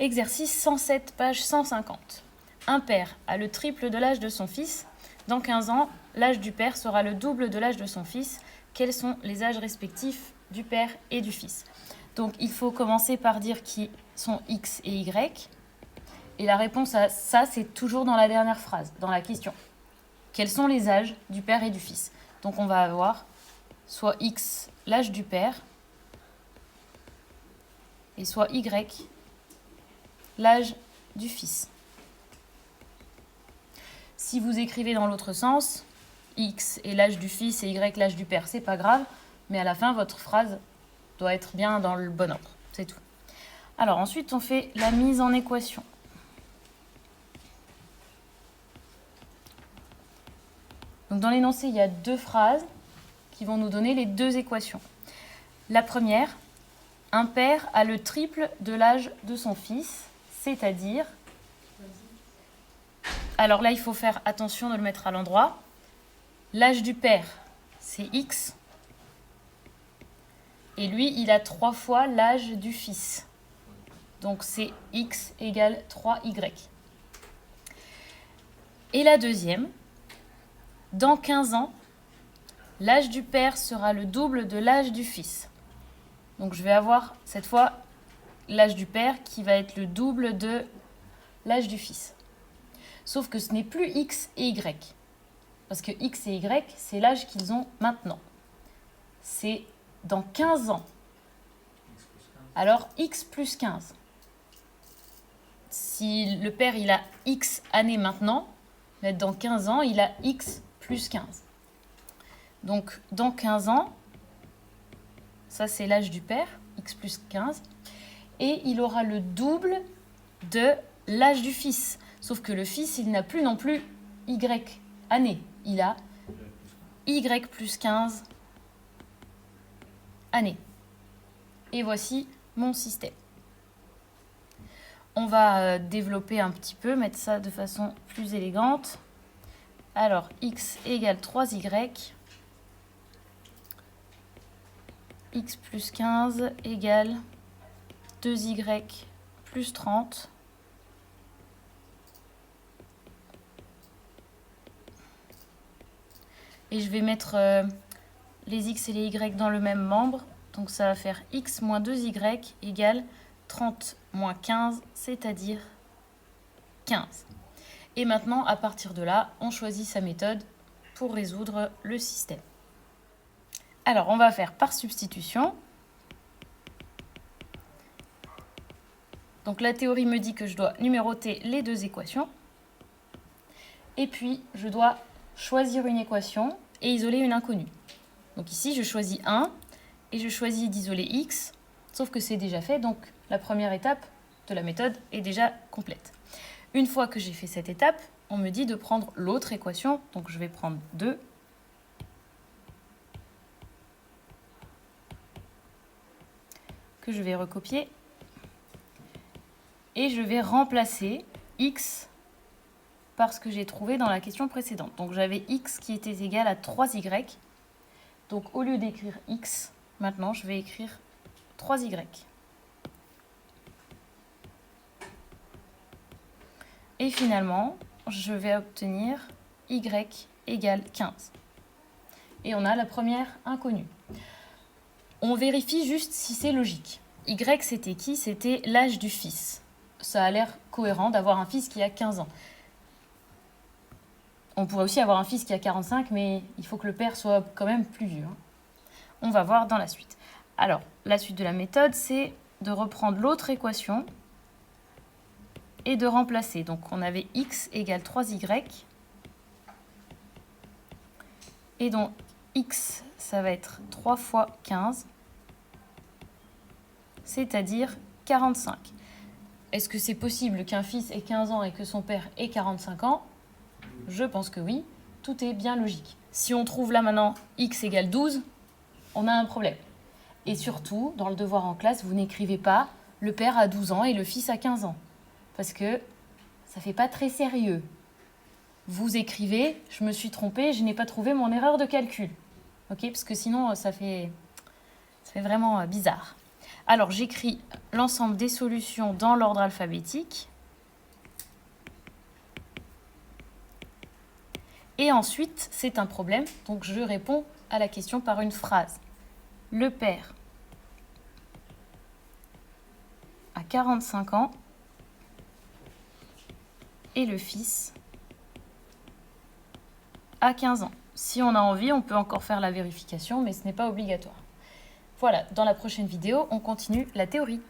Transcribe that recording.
Exercice 107, page 150. Un père a le triple de l'âge de son fils. Dans 15 ans, l'âge du père sera le double de l'âge de son fils. Quels sont les âges respectifs du père et du fils? Donc, il faut commencer par dire qui sont X et Y. Et la réponse à ça, c'est toujours dans la dernière phrase, dans la question. Quels sont les âges du père et du fils? Donc, on va avoir soit X, l'âge du père, et soit Y, l'âge du fils. Si vous écrivez dans l'autre sens, X est l'âge du fils et Y l'âge du père, c'est pas grave, mais à la fin, votre phrase doit être bien dans le bon ordre, c'est tout. Alors ensuite, on fait la mise en équation. Donc dans l'énoncé, il y a deux phrases qui vont nous donner les deux équations. La première, un père a le triple de l'âge de son fils, c'est-à-dire... Alors là, il faut faire attention de le mettre à l'endroit. L'âge du père, c'est X. Et lui, il a 3 fois l'âge du fils. Donc c'est X égale 3Y. Et la deuxième, dans 15 ans, l'âge du père sera le double de l'âge du fils. Donc je vais avoir cette fois l'âge du père qui va être le double de l'âge du fils. Sauf que ce n'est plus X et Y. Parce que X et Y, c'est l'âge qu'ils ont maintenant. C'est dans 15 ans. Alors X plus 15. Si le père il a X années maintenant, mais dans 15 ans, il a X plus 15. Donc dans 15 ans, ça c'est l'âge du père, X plus 15, et il aura le double de l'âge du fils. Sauf que le fils, il n'a plus non plus Y années. Il a Y plus 15 années. Et voici mon système. On va développer un petit peu, mettre ça de façon plus élégante. Alors, X égale 3Y. X plus 15 égale 2Y plus 30. Et je vais mettre les X et les Y dans le même membre. Donc ça va faire X moins 2Y égale 30 moins 15, c'est-à-dire 15. Et maintenant, à partir de là, on choisit sa méthode pour résoudre le système. Alors, on va faire par substitution. Donc la théorie me dit que je dois numéroter les deux équations. Et puis, je dois choisir une équation et isoler une inconnue. Donc ici, je choisis 1 et je choisis d'isoler x, sauf que c'est déjà fait, donc la première étape de la méthode est déjà complète. Une fois que j'ai fait cette étape, on me dit de prendre l'autre équation, donc je vais prendre 2. Que je vais recopier. Et je vais remplacer x par ce que j'ai trouvé dans la question précédente. Donc j'avais x qui était égal à 3y. Donc au lieu d'écrire x, maintenant je vais écrire 3y. Et finalement, je vais obtenir y égale 15. Et on a la première inconnue. On vérifie juste si c'est logique. Y, c'était qui? C'était l'âge du fils. Ça a l'air cohérent d'avoir un fils qui a 15 ans. On pourrait aussi avoir un fils qui a 45, mais il faut que le père soit quand même plus vieux. On va voir dans la suite. Alors, la suite de la méthode, c'est de reprendre l'autre équation et de remplacer. Donc, on avait x égale 3y. Et donc, x, ça va être 3 fois 15, c'est-à-dire 45. Est-ce que c'est possible qu'un fils ait 15 ans et que son père ait 45 ans? Je pense que oui. Tout est bien logique. Si on trouve là maintenant x égale 12, on a un problème. Et surtout, dans le devoir en classe, vous n'écrivez pas le père a 12 ans et le fils a 15 ans. Parce que ça ne fait pas très sérieux. Vous écrivez, je me suis trompée, je n'ai pas trouvé mon erreur de calcul. Ok, parce que sinon, ça fait vraiment bizarre. Alors, j'écris l'ensemble des solutions dans l'ordre alphabétique. Et ensuite, c'est un problème, donc je réponds à la question par une phrase. Le père a 45 ans et le fils a 15 ans. Si on a envie, on peut encore faire la vérification, mais ce n'est pas obligatoire. Voilà, dans la prochaine vidéo, on continue la théorie.